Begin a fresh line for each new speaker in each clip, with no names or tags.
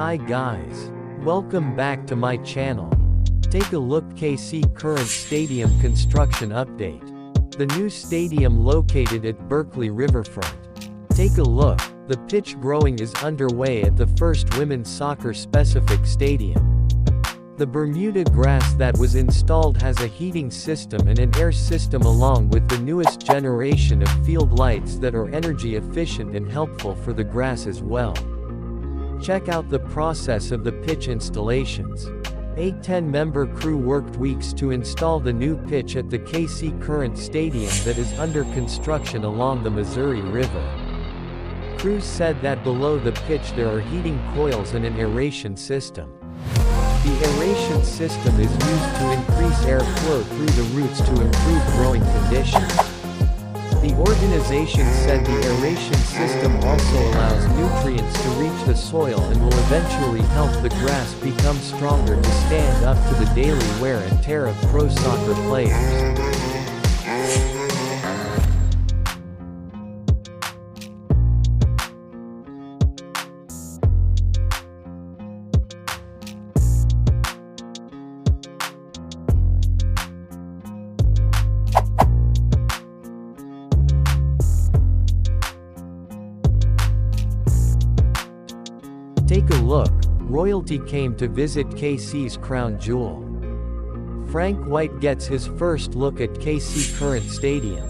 Hi guys. Welcome back to my channel. Take a look KC Current Stadium construction update. The new stadium located at Berkeley Riverfront. Take a look, the pitch growing is underway at the first women's soccer specific stadium. The Bermuda grass that was installed has a heating system and an air system along with the newest generation of field lights that are energy efficient and helpful for the grass as well. Check out the process of the pitch installations. A 10-member crew worked weeks to install the new pitch at the KC Current Stadium that is under construction along the Missouri River. Crews said that below the pitch there are heating coils and an aeration system. The aeration system is used to increase airflow through the roots to improve growing conditions. The organization said the aeration system also allows nutrients to reach the soil and will eventually help the grass become stronger to stand up to the daily wear and tear of pro soccer players. Take a look, royalty came to visit KC's crown jewel. Frank White gets his first look at KC Current Stadium.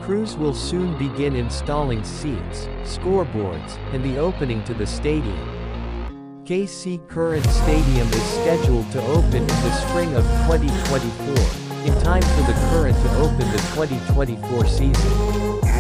Crews will soon begin installing seats, scoreboards, and the opening to the stadium. KC Current Stadium is scheduled to open in the spring of 2024. In time for the Current to open the 2024 season.